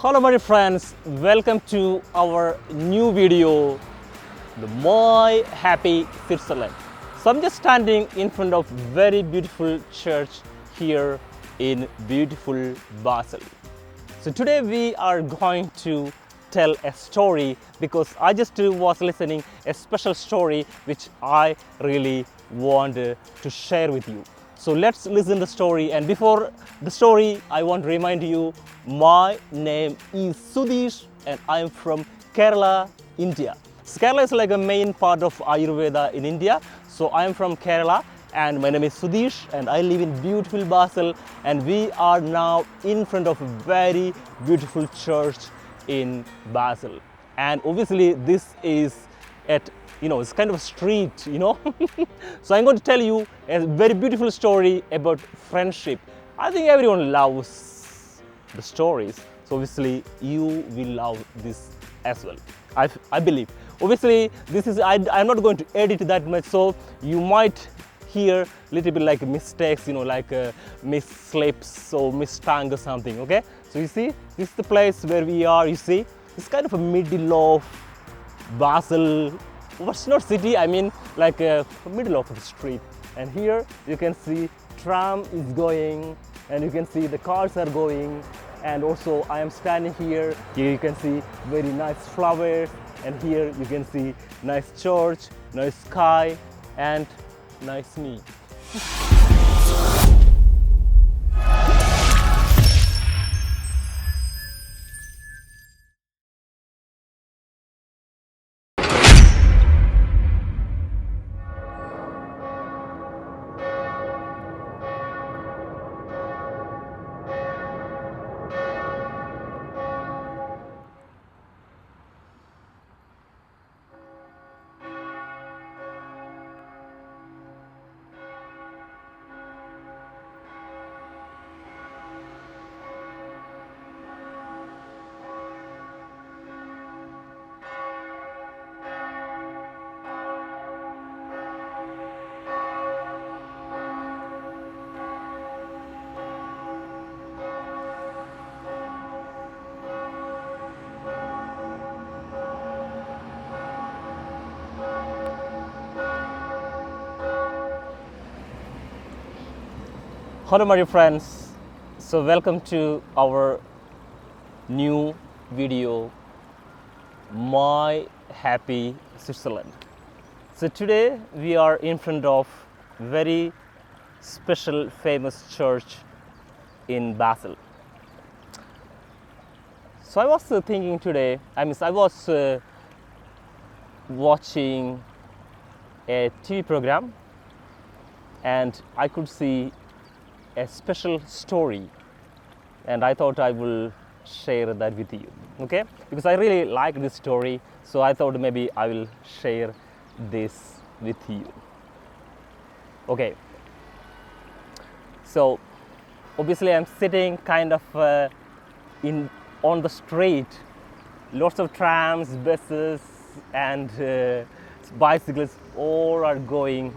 Hello my friends, welcome to our new video, the My Happy Switzerland. So I'm just standing in front of very beautiful church here in beautiful Basel. So today we are going to tell a story because I just was listening a special story which I really want to share with you. So let's listen the story, and before the story I want to remind you my name is Sudesh and I am from Kerala, India. So Kerala is like a main part of Ayurveda in India. So I am from Kerala and my name is Sudesh and I live in beautiful Basel, and we are now in front of a very beautiful church in Basel. And obviously this is at it's kind of a street, So I'm going to tell you a very beautiful story about friendship. I think everyone loves the stories, so obviously you will love this as well. I believe. Obviously, I'm not going to edit that much, so you might hear a little bit like mistakes, like misslips or mistongue or something. Okay, so you see, this is the place where we are. You see, it's kind of a middle of Basel. What's not city, I mean like middle of the street, and here you can see tram is going and you can see the cars are going, and also I am standing here you can see very nice flowers, and here you can see nice church, nice sky and nice me. Hello my dear friends, so welcome to our new video, My Happy Switzerland. So today we are in front of very special famous church in Basel. So I was thinking today, I was watching a TV program and I could see a special story, and I thought I will share that with you, okay? Because I really like this story, so I thought maybe I will share this with you. Okay, so obviously I'm sitting kind of on the street, lots of trams, buses and bicycles all are going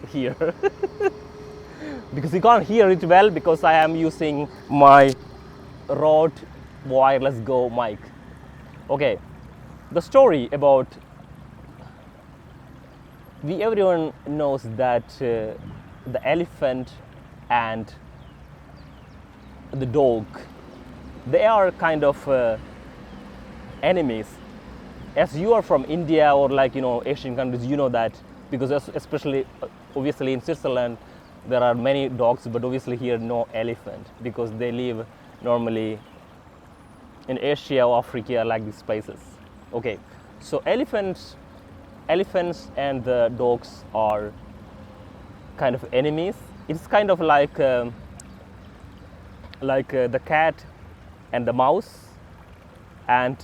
here. Because you can't hear it well because I am using my Rode Wireless Go mic. Okay, the story about, everyone knows that the elephant and the dog, they are kind of enemies. As you are from India or Asian countries, you know that, because especially obviously in Switzerland there are many dogs, but obviously here no elephant, because they live normally in Asia or Africa, like these places. Okay, so elephants and the dogs are kind of enemies. It's kind of like the cat and the mouse, and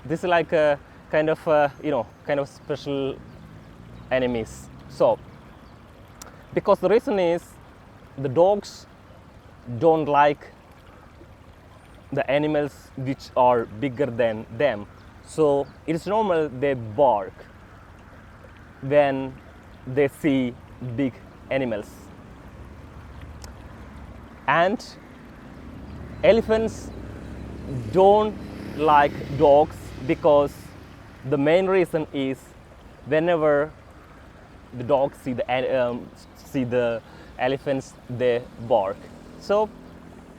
this is like a kind of special enemies. So because the reason is the dogs don't like the animals which are bigger than them, so it's normal they bark when they see big animals. And elephants don't like dogs because the main reason is whenever the dogs see the elephants, they bark. So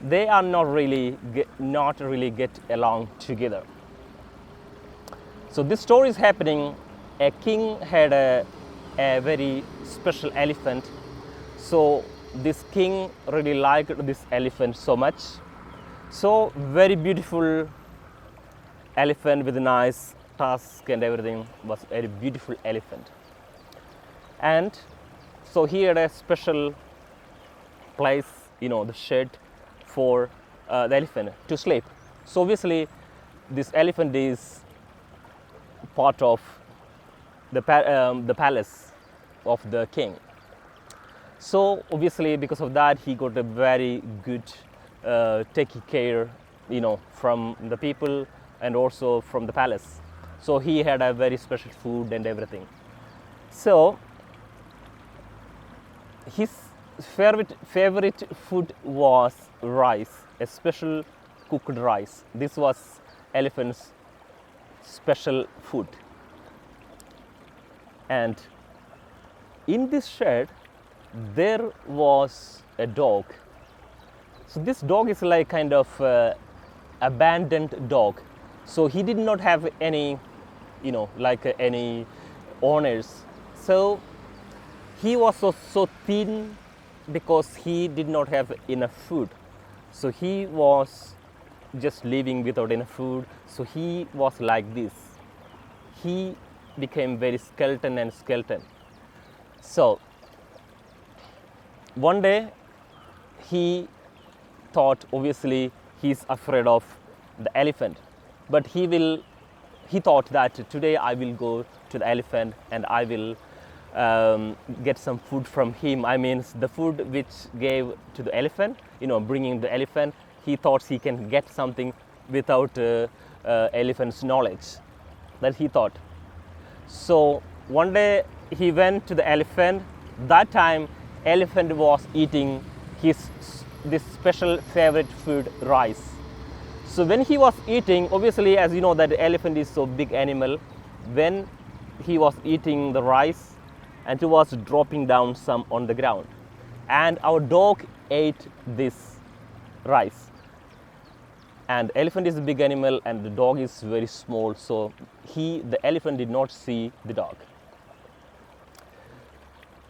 they are not really get along together. So this story is happening. A king had a very special elephant. So this king really liked this elephant so much. So very beautiful elephant with a nice tusk and everything, was a very beautiful elephant. And so he had a special place, the shed for the elephant to sleep. So obviously this elephant is part of the palace of the king. So obviously because of that he got a very good taking care, from the people and also from the palace. So he had a very special food and everything. So his favorite food was rice, a special cooked rice. This was elephant's special food. And in this shed there was a dog. So this dog is like kind of abandoned dog. So he did not have any, any owners. So he was so thin because he did not have enough food. So he was just living without enough food. So he was like this. He became very skeleton. So one day he thought, obviously he's afraid of the elephant, but he thought that today I will go to the elephant and I will get some food from him. I mean the food which gave to the elephant, bringing the elephant, he thought he can get something without elephant's knowledge. That he thought. So one day he went to the elephant. That time elephant was eating this special favorite food, rice. So when he was eating, obviously as you know that the elephant is so big animal, when he was eating the rice and he was dropping down some on the ground, and our dog ate this rice. And elephant is a big animal and the dog is very small, so the elephant did not see the dog.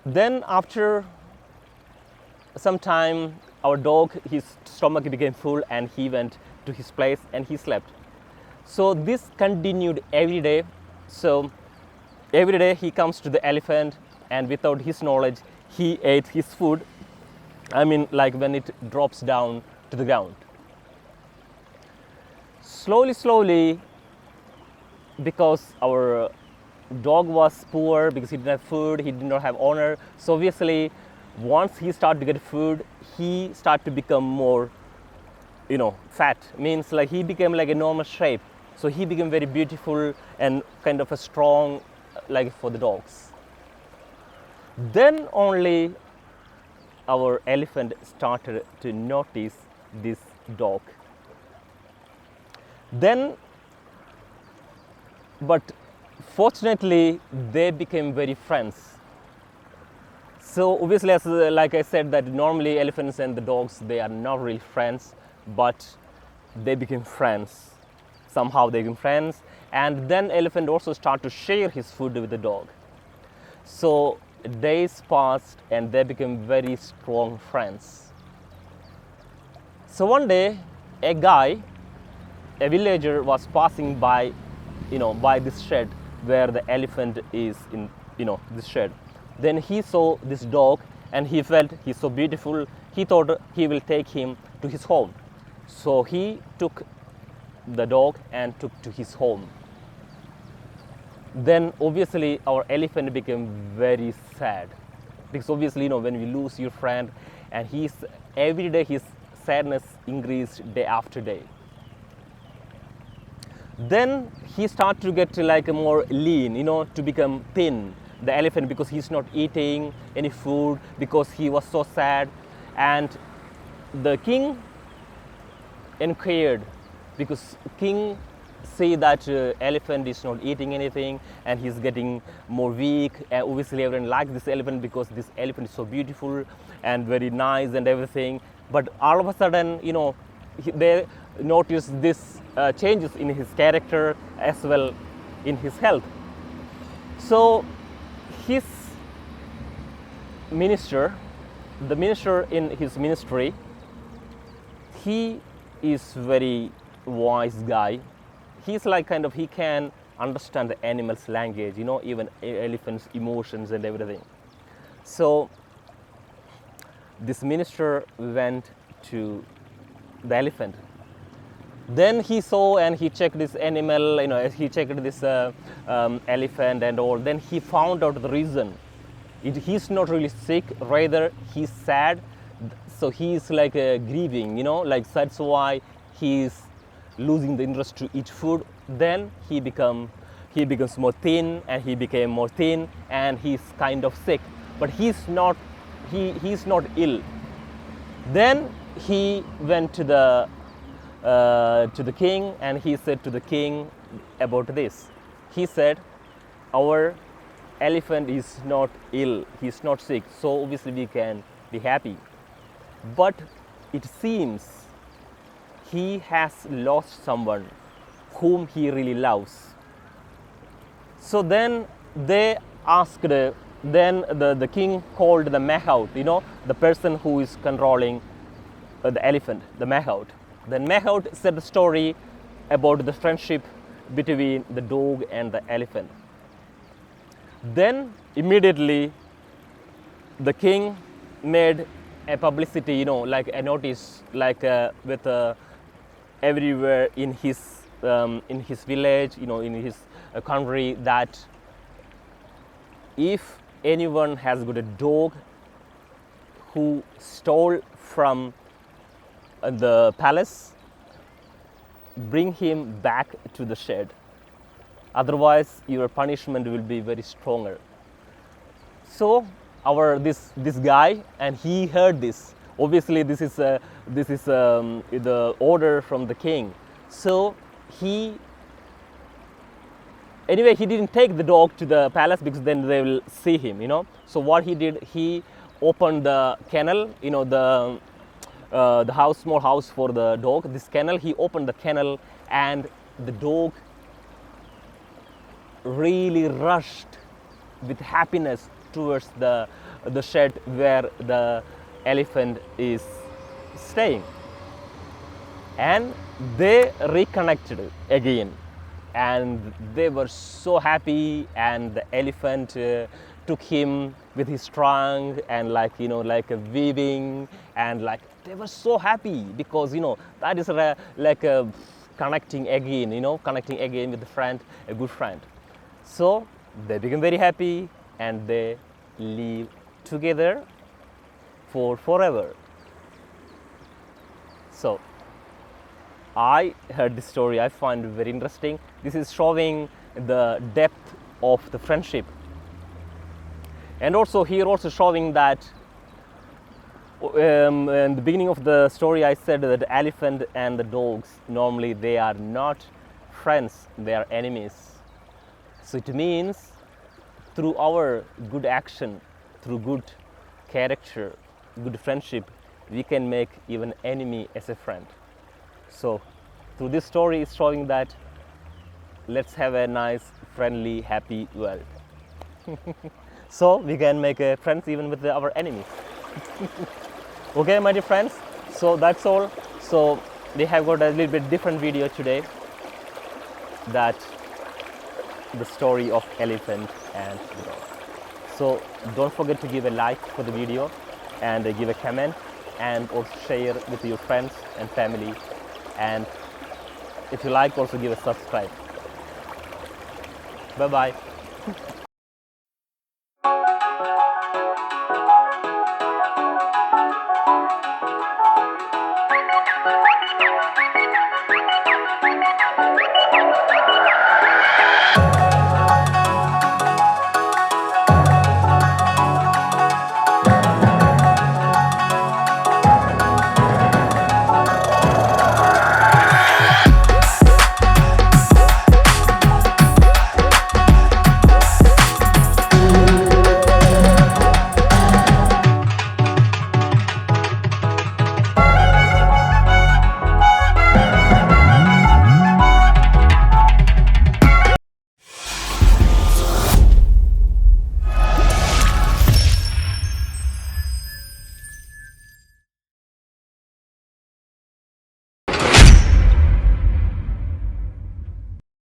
Then after some time, our dog, his stomach became full and he went to his place and he slept. So this continued every day. So every day he comes to the elephant and without his knowledge he ate his food. I mean like when it drops down to the ground. Slowly, because our dog was poor, because he didn't have food, he did not have owner. So obviously once he started to get food, he started to become more, fat. Means like he became like a normal shape. So he became very beautiful and kind of a strong, like for the dogs. Then only our elephant started to notice this dog. But fortunately they became very friends. So obviously, like I said, that normally elephants and the dogs, they are not really friends, but they became friends. Somehow they became friends, and then elephant also started to share his food with the dog. So days passed and they became very strong friends. So one day a villager was passing by, by this shed where the elephant is in, this shed. Then he saw this dog and he felt he's so beautiful. He thought he will take him to his home. So he took the dog and took to his home. Then obviously our elephant became very sad, because obviously when we lose your friend, and every day his sadness increased day after day. Then he started to get like a more lean, to become thin, the elephant, because he's not eating any food, because he was so sad. And the king inquired because king see that elephant is not eating anything and he's getting more weak, and obviously everyone likes this elephant because this elephant is so beautiful and very nice and everything. But all of a sudden, they notice this changes in his character as well in his health. So his minister, the minister in his ministry, he is very wise guy. He's like kind of, he can understand the animal's language, even elephant's emotions and everything. So this minister went to the elephant. Then he saw and he checked this animal, he checked this elephant and all. Then he found out the reason. He's not really sick, rather he's sad. So he's like grieving, like that's why he's losing the interest to eat food. Then he becomes more thin, and he became more thin, and he's kind of sick, but he's not ill. Then he went to the king, and he said to the king about this. He said, our elephant is not ill, he's not sick, so obviously we can be happy. But it seems he has lost someone whom he really loves. So then they asked, then the king called the mahout, the person who is controlling the elephant, the mahout. Then mahout said the story about the friendship between the dog and the elephant. Then immediately the king made a publicity, like a notice, like with everywhere in his village, in his country, that if anyone has got a dog who stole from the palace, bring him back to the shed. Otherwise, your punishment will be very stronger. So this guy, and he heard this. Obviously, this is the order from the king. So he didn't take the dog to the palace because then they will see him. So what he did, he opened the kennel, the house, small house for the dog. This kennel, he opened the kennel, and the dog really rushed with happiness towards the shed where the elephant is staying. And they reconnected again, and they were so happy, and the elephant took him with his trunk, and like a weaving, and like they were so happy because that is like a connecting again with a friend, a good friend. So they became very happy, and they live together for forever. So I heard this story, I find it very interesting. This is showing the depth of the friendship. And also here also showing that in the beginning of the story I said that the elephant and the dogs, normally they are not friends, they are enemies. So it means through our good action, through good character, good friendship, we can make even enemy as a friend. So through this story is showing that let's have a nice, friendly, happy world. So we can make friends even with our enemies. Okay, my dear friends, so that's all. So we have got a little bit different video today, that the story of elephant and dog. So don't forget to give a like for the video, and give a comment, and also share with your friends and family, and if you like, also give a subscribe. Bye bye.